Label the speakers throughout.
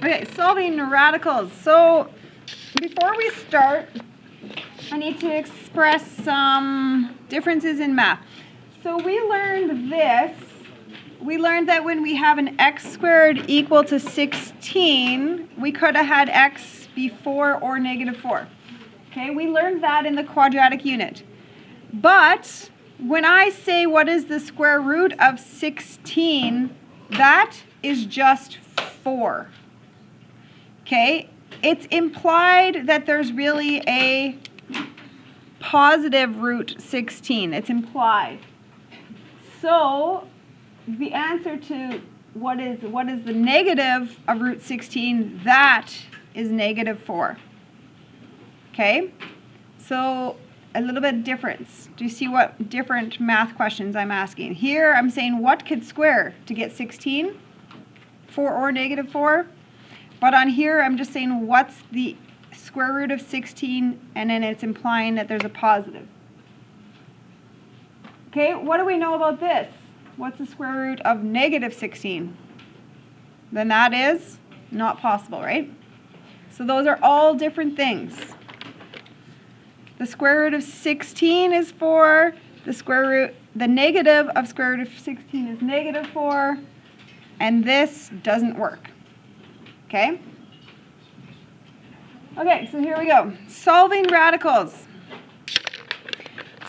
Speaker 1: Okay, solving radicals. So before we start, I need to express some differences in math. So we learned this. We learned that when we have an x squared equal to 16, we could have had x be 4 or negative 4. Okay, we learned that in the quadratic unit. But when I say what is the square root of 16, that is just 4. Okay, it's implied that there's really a positive root 16. It's implied. So the answer to what is the negative of root 16, that is negative 4. Okay, so a little bit of difference. Do you see what different math questions I'm asking? Here I'm saying what could square to get 16? 4 or negative 4. But on here I'm just saying what's the square root of 16, and then it's implying that there's a positive. Okay, what do we know about this? What's the square root of negative 16? Then that is not possible, right? So those are all different things. The square root of 16 is 4. The negative of square root of 16 is negative 4. And this doesn't work. Okay? Okay, so here we go. Solving radicals.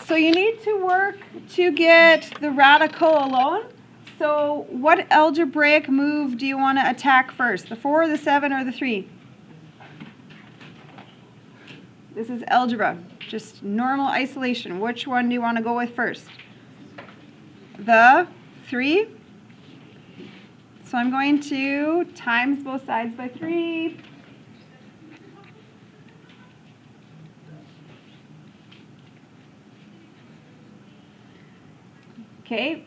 Speaker 1: So you need to work to get the radical alone. So what algebraic move do you want to attack first? The 4, the 7, or the 3? This is algebra, just normal isolation. Which one do you want to go with first? The 3. So I'm going to times both sides by 3. Okay,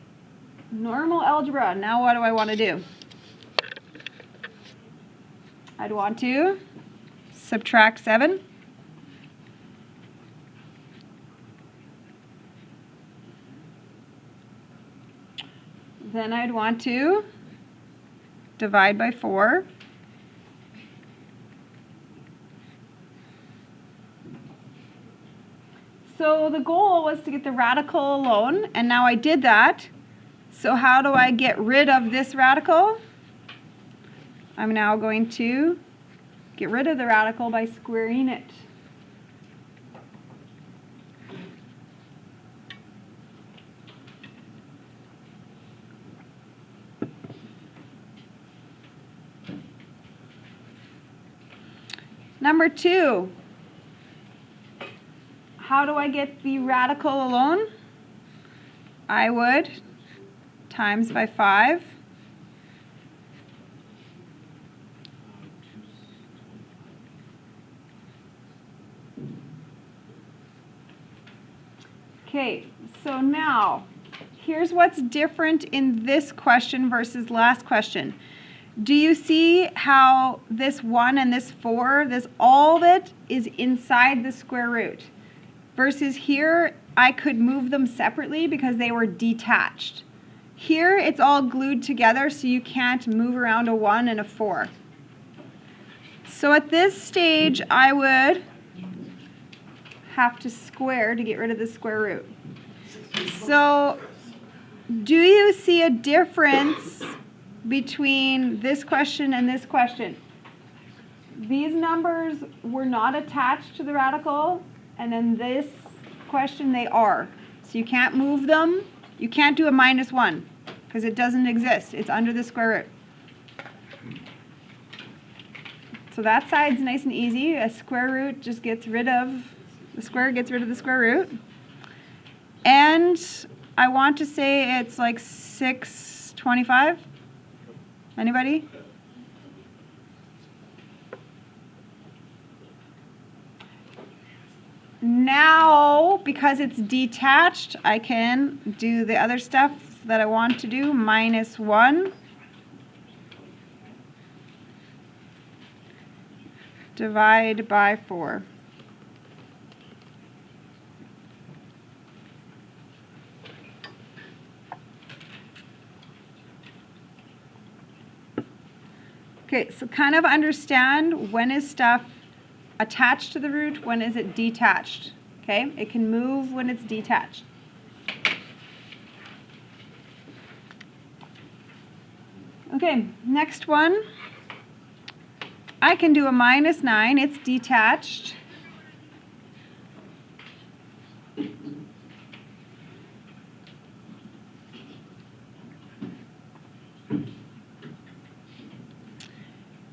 Speaker 1: normal algebra. Now what do I want to do? I'd want to subtract 7. Then I'd want to divide by 4. So the goal was to get the radical alone, and now I did that. So how do I get rid of this radical? I'm now going to get rid of the radical by squaring it. Number 2, how do I get the radical alone? I would times by 5. Okay, so now here's what's different in this question versus last question. Do you see how this 1 and this 4, all of it is inside the square root? Versus here, I could move them separately because they were detached. Here, it's all glued together, so you can't move around a 1 and a 4. So at this stage, I would have to square to get rid of the square root. So do you see a difference between this question and this question? These numbers were not attached to the radical, and then this question they are. So you can't move them. You can't do a minus 1 because it doesn't exist. It's under the square root. So that side's nice and easy. A square root just gets rid of, the square gets rid of the square root. And I want to say it's like 625. Anybody? Now, because it's detached, I can do the other stuff that I want to do. Minus 1 divide by 4. Okay, so kind of understand when is stuff attached to the root, when is it detached. Okay, it can move when it's detached. Okay, next one. I can do a -9, it's detached.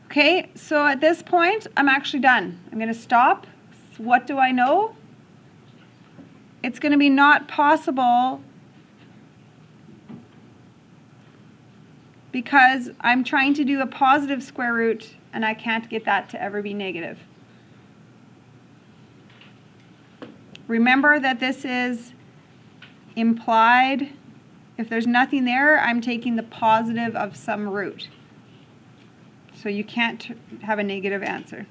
Speaker 1: Okay, so at this point, I'm actually done. I'm going to stop. So what do I know? It's going to be not possible because I'm trying to do a positive square root and I can't get that to ever be negative. Remember that this is implied. If there's nothing there, I'm taking the positive of some root. So you can't have a negative answer.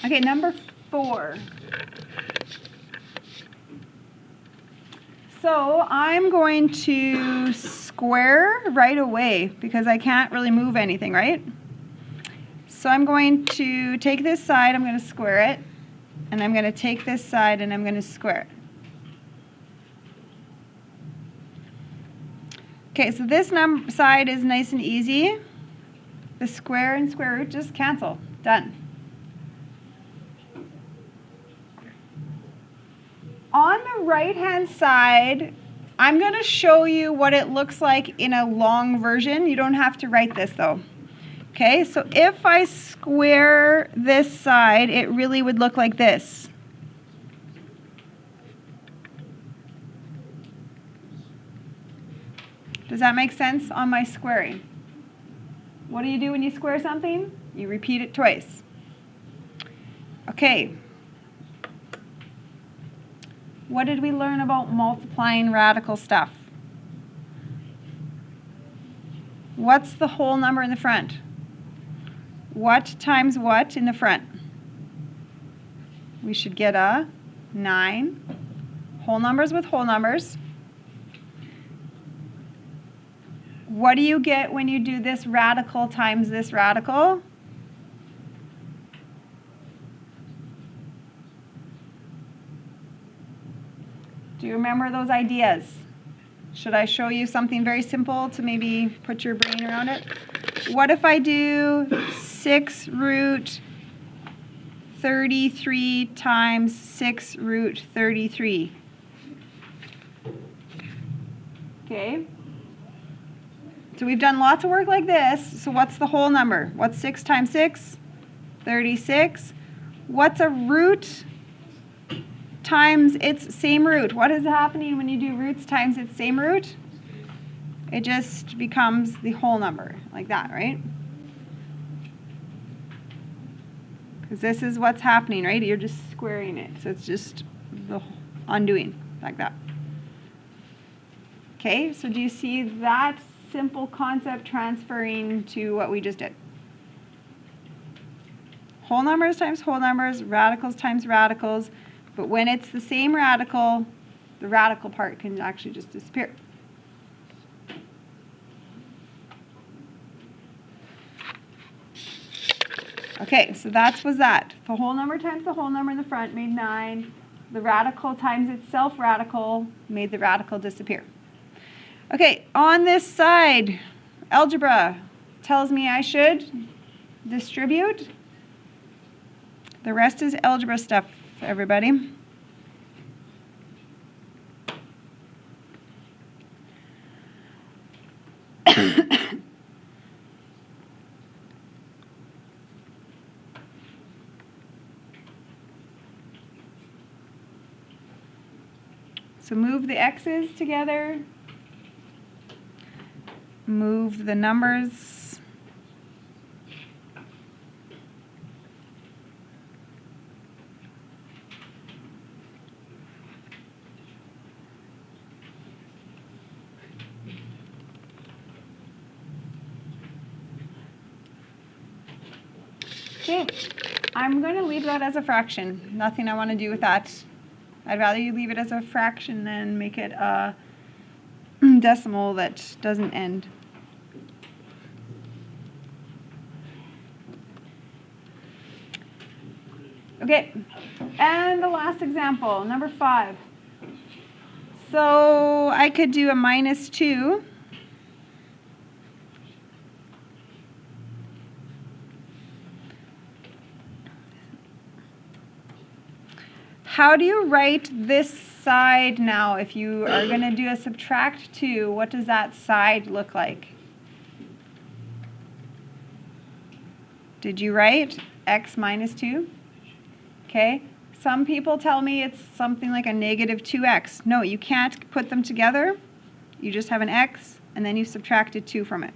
Speaker 1: Okay, number 4. So I'm going to square right away because I can't really move anything, right? So I'm going to take this side, I'm going to square it, and I'm going to take this side and I'm going to square it. Okay, so this side is nice and easy. The square and square root just cancel. Done. On the right-hand side, I'm going to show you what it looks like in a long version. You don't have to write this though. Okay, so if I square this side, it really would look like this. Does that make sense on my squaring? What do you do when you square something? You repeat it twice. Okay. What did we learn about multiplying radical stuff? What's the whole number in the front? What times what in the front? We should get a 9. Whole numbers with whole numbers. What do you get when you do this radical times this radical? Do you remember those ideas? Should I show you something very simple to maybe put your brain around it? What if I do 6 root 33 times 6 root 33? Okay. So we've done lots of work like this. So what's the whole number? What's 6 times 6? 36. What's a root times its same root? What is happening when you do roots times its same root? It just becomes the whole number, like that, right? Because this is what's happening, right? You're just squaring it. So it's just the undoing, like that. Okay, so do you see that simple concept transferring to what we just did? Whole numbers times whole numbers, radicals times radicals. But when it's the same radical, the radical part can actually just disappear. Okay, so that was that. The whole number times the whole number in the front made 9. The radical times itself radical made the radical disappear. Okay, on this side, algebra tells me I should distribute. The rest is algebra stuff, everybody. So move the x's together. Move the numbers. Okay, I'm going to leave that as a fraction. Nothing I want to do with that I'd rather you leave it as a fraction than make it a decimal that doesn't end. Okay, and the last example, number 5. So I could do a -2. How do you write this side now? If you are going to do a subtract 2, what does that side look like? Did you write x minus 2? Okay. Some people tell me it's something like a negative 2x. No, you can't put them together. You just have an x, and then you subtracted 2 from it.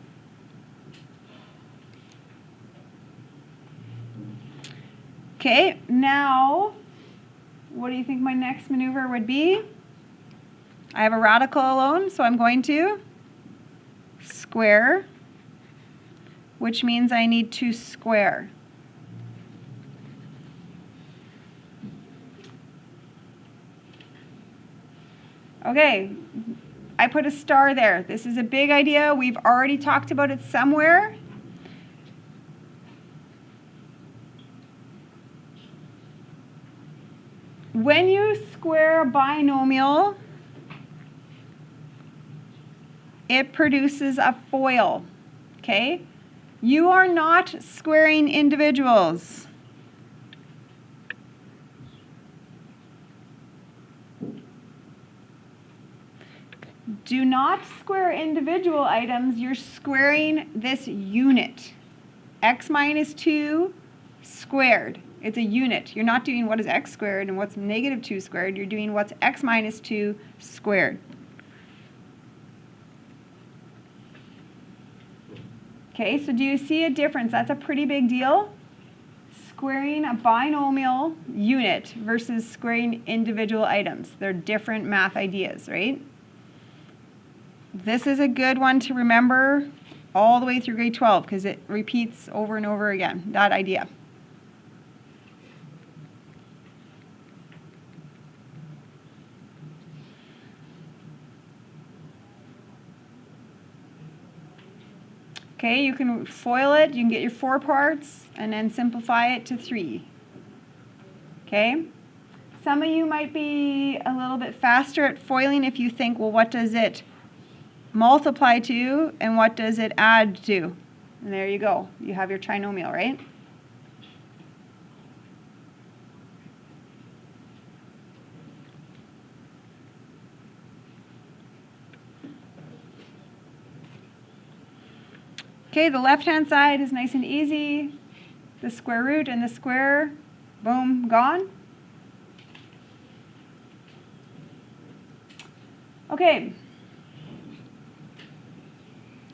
Speaker 1: Okay, now, what do you think my next maneuver would be? I have a radical alone, so I'm going to square, which means I need to square. Okay, I put a star there. This is a big idea. We've already talked about it somewhere. When you square a binomial, it produces a FOIL, okay? You are not squaring individuals. Do not square individual items, you're squaring this unit. X minus 2 squared. It's a unit. You're not doing what is x squared and what's negative 2 squared. You're doing what's x minus 2 squared. Okay, so do you see a difference? That's a pretty big deal. Squaring a binomial unit versus squaring individual items. They're different math ideas, right? This is a good one to remember all the way through grade 12 because it repeats over and over again, that idea. Okay, you can FOIL it, you can get your 4 parts, and then simplify it to 3. Okay? Some of you might be a little bit faster at FOILing if you think, well, what does it multiply to, and what does it add to? And there you go. You have your trinomial, right? Okay, the left-hand side is nice and easy. The square root and the square, boom, gone. Okay.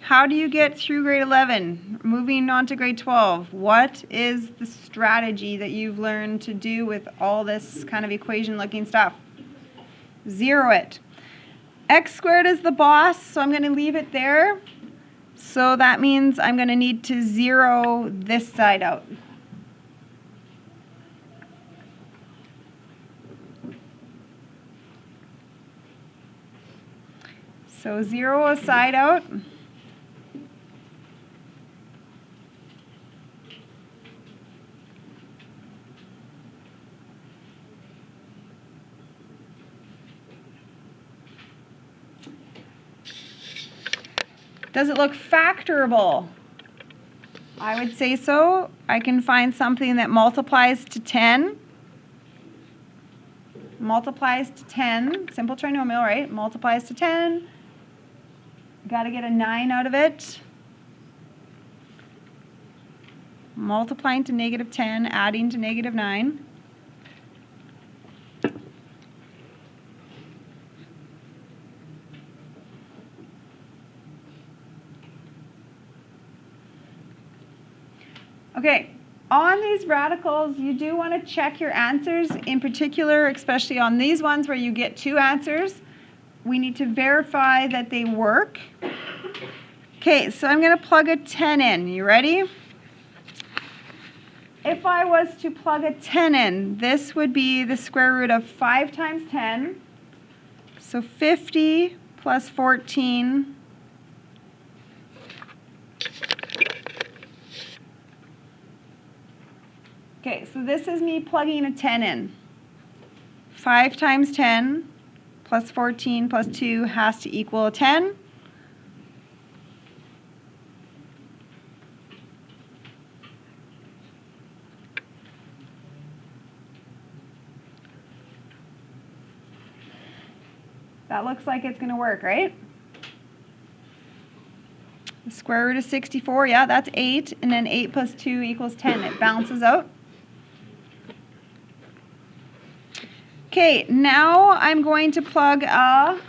Speaker 1: How do you get through grade 11? Moving on to grade 12. What is the strategy that you've learned to do with all this kind of equation-looking stuff? Zero it. X squared is the boss, so I'm going to leave it there. So that means I'm going to need to zero this side out. So zero a side out. Does it look factorable? I would say so. I can find something that multiplies to 10. Multiplies to 10. Simple trinomial, right? Multiplies to 10. Got to get a 9 out of it. Multiplying to negative 10, adding to negative 9. Okay, on these radicals, you do want to check your answers. In particular, especially on these ones where you get 2 answers, we need to verify that they work. Okay, so I'm going to plug a 10 in. You ready? if I was to plug a 10 in, this would be the square root of 5 times 10. So 50 plus 14. Okay, so this is me plugging a 10 in. 5 times 10 plus 14 plus 2 has to equal 10. That looks like it's going to work, right? The square root of 64, yeah, that's 8. And then 8 plus 2 equals 10. It balances out. Okay, now I'm going to plug a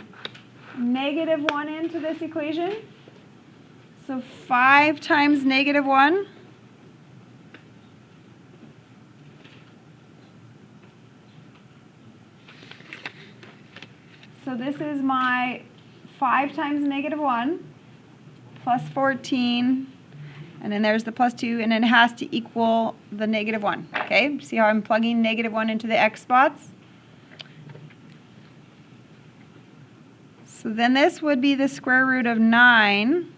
Speaker 1: -1 into this equation. So 5 times -1. So this is my 5 times -1 plus 14, and then there's the plus 2, and then it has to equal the -1. Okay, see how I'm plugging -1 into the x spots? So then this would be the square root of 9.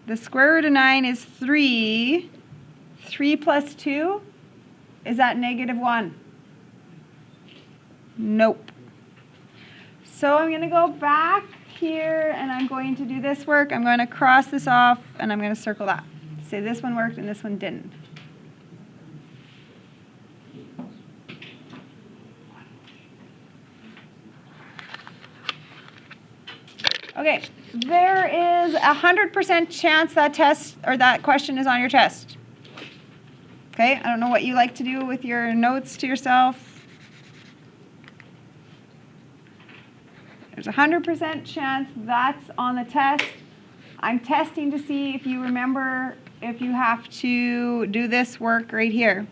Speaker 1: The square root of 9 is 3. 3 plus 2, is that -1? Nope. So I'm going to go back here and I'm going to do this work. I'm going to cross this off and I'm going to circle that. Say this one worked and this one didn't. Okay, there is a 100% chance that test or that question is on your test. Okay, I don't know what you like to do with your notes to yourself. There's a 100% chance that's on the test. I'm testing to see if you remember if you have to do this work right here.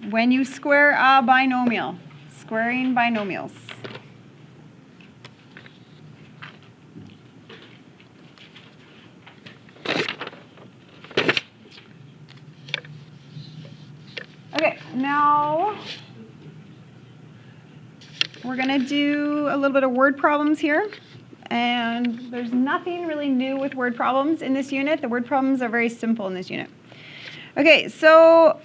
Speaker 1: When you square a binomial, squaring binomials. Okay, now we're going to do a little bit of word problems here. And there's nothing really new with word problems in this unit. The word problems are very simple in this unit. Okay, so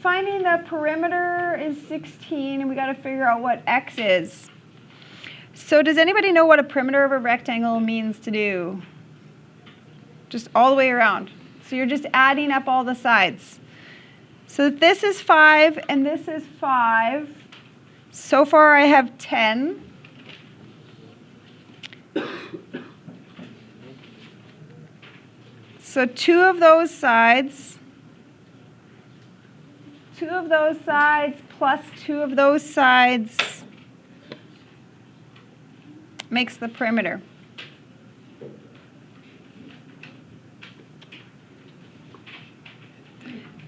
Speaker 1: finding the perimeter is 16, and we got to figure out what x is. So does anybody know what a perimeter of a rectangle means to do? Just all the way around. So you're just adding up all the sides. So this is 5 and this is 5. So far I have 10. So two of those sides plus 2 of those sides makes the perimeter.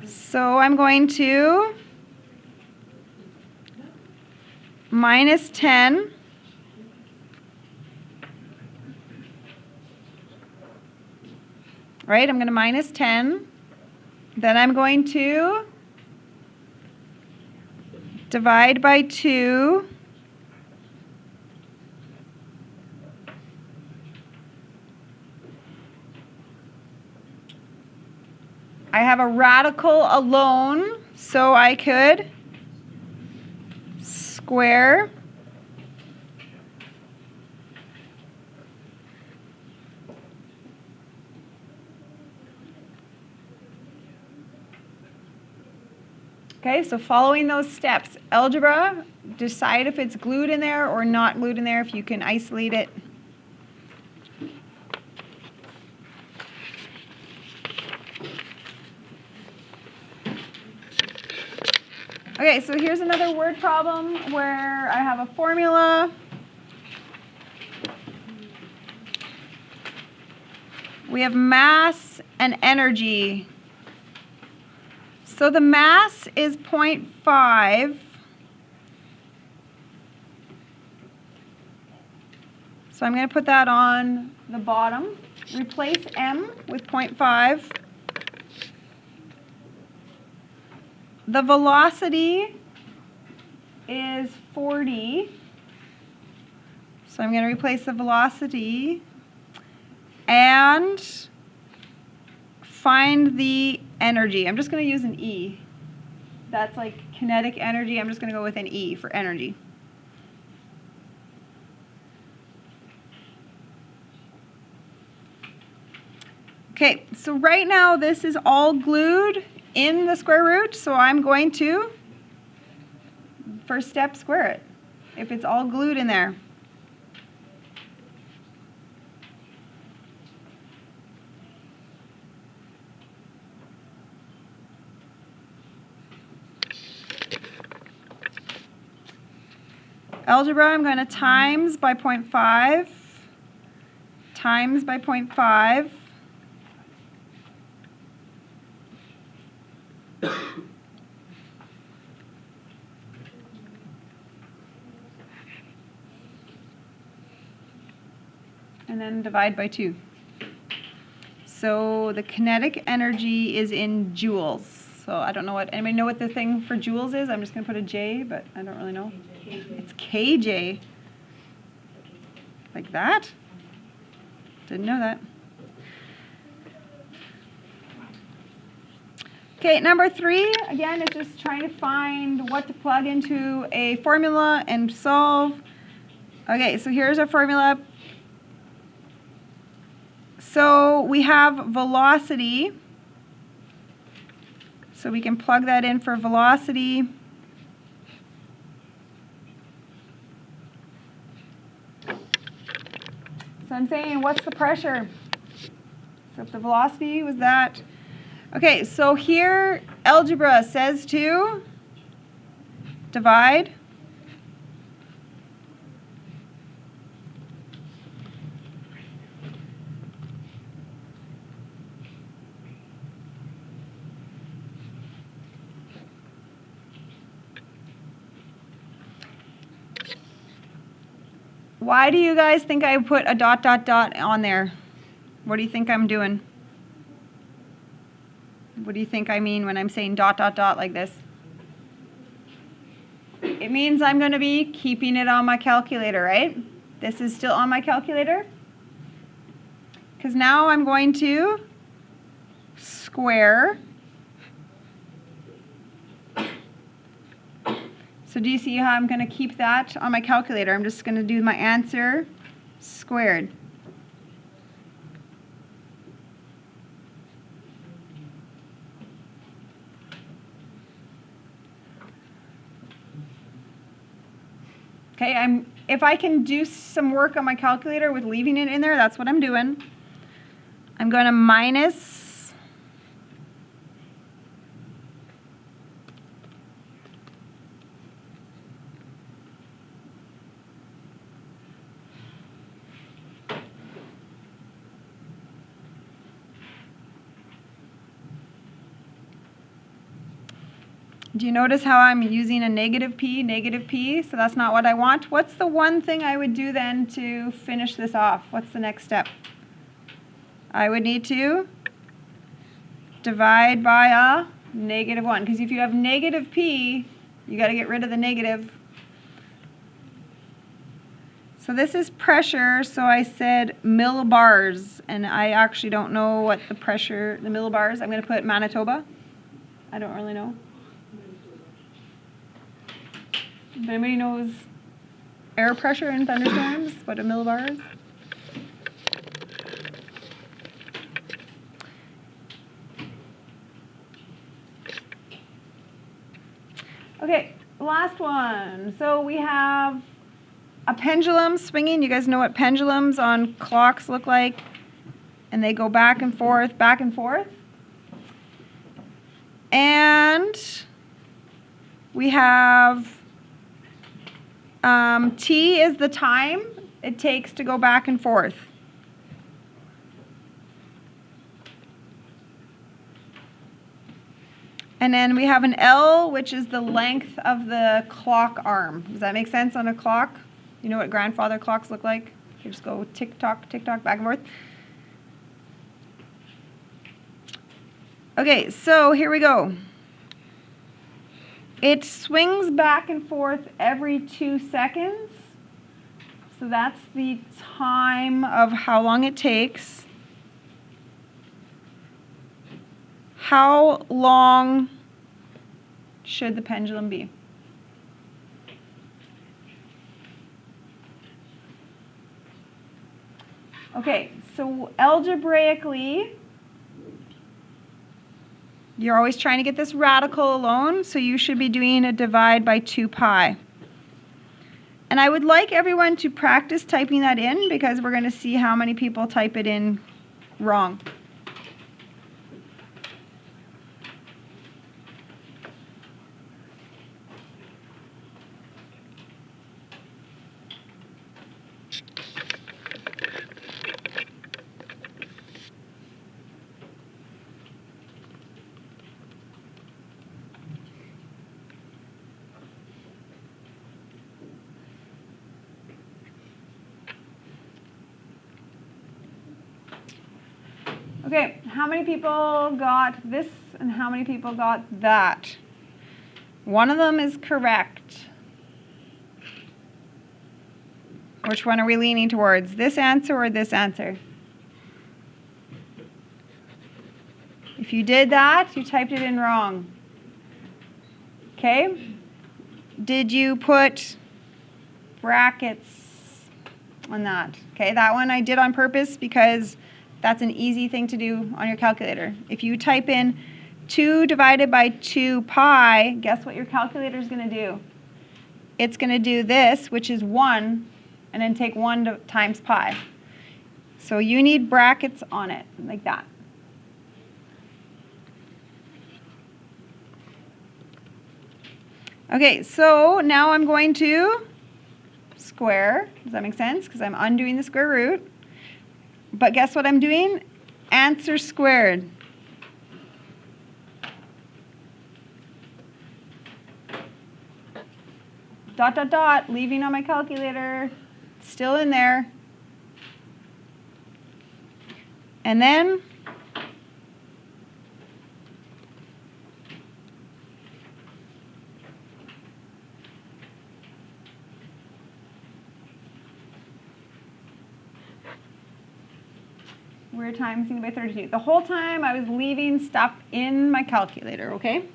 Speaker 1: So I'm going to minus 10 right? I'm going to minus 10. Then I'm going to divide by 2. I have a radical alone, so I could square Okay, so following those steps, algebra, decide if it's glued in there or not glued in there, if you can isolate it. Okay, so here's another word problem where I have a formula. We have mass and energy. So the mass is 0.5 So I'm going to put that on the bottom. Replace m with 0.5. The velocity is 40. So I'm going to replace the velocity and find the energy. I'm just going to use an E. That's like kinetic energy. I'm just going to go with an E for energy. Okay, so right now this is all glued in the square root, so I'm going to, first step, square it if it's all glued in there. Algebra, I'm going to times by 0.5, times by 0.5. And then divide by 2. So the kinetic energy is in joules. So I don't know what, anybody know what the thing for joules is? I'm just going to put a J, but I don't really know. It's kJ. Like that? Didn't know that. Okay, number 3, again, is just trying to find what to plug into a formula and solve. Okay, so here's our formula. So we have velocity. So we can plug that in for velocity. So I'm saying, what's the pressure? So if the velocity was that. Okay, so here algebra says to divide Why do you guys think I put a dot dot dot on there? What do you think I'm doing? What do you think I mean when I'm saying dot dot dot like this? It means I'm going to be keeping it on my calculator, right? This is still on my calculator. Because now I'm going to square. So do you see how I'm going to keep that on my calculator? I'm just going to do my answer squared. Okay, if I can do some work on my calculator with leaving it in there, that's what I'm doing. I'm going to minus Do you notice how I'm using a negative p? So that's not what I want. What's the one thing I would do then to finish this off? What's the next step? I would need to divide by a -1. Because if you have negative p, you got to get rid of the negative. So this is pressure, so I said millibars. And I actually don't know what the pressure, the millibars. I'm going to put Manitoba. I don't really know. If anybody knows air pressure in thunderstorms, what a millibar is? Okay, last one. So we have a pendulum swinging. You guys know what pendulums on clocks look like? And they go back and forth, back and forth. And we have T is the time it takes to go back and forth. And then we have an L, which is the length of the clock arm. Does that make sense on a clock? You know what grandfather clocks look like? You just go tick tock, back and forth. Okay, so here we go. It swings back and forth every 2 seconds. So that's the time of how long it takes. How long should the pendulum be? Okay, so algebraically, you're always trying to get this radical alone, so you should be doing a divide by 2 pi. And I would like everyone to practice typing that in because we're going to see how many people type it in wrong. Okay, how many people got this and how many people got that? One of them is correct. Which one are we leaning towards? This answer or this answer? If you did that, you typed it in wrong. Okay? Did you put brackets on that? Okay, that one I did on purpose because that's an easy thing to do on your calculator. If you type in 2 divided by 2 pi, guess what your calculator is going to do? It's going to do this, which is 1, and then take 1 times pi. So you need brackets on it, like that. Okay, so now I'm going to square. Does that make sense? Because I'm undoing the square root. But guess what I'm doing? Answer squared. Dot, dot, dot, leaving on my calculator. Still in there. And then we're timesing by 32. The whole time I was leaving stuff in my calculator, okay?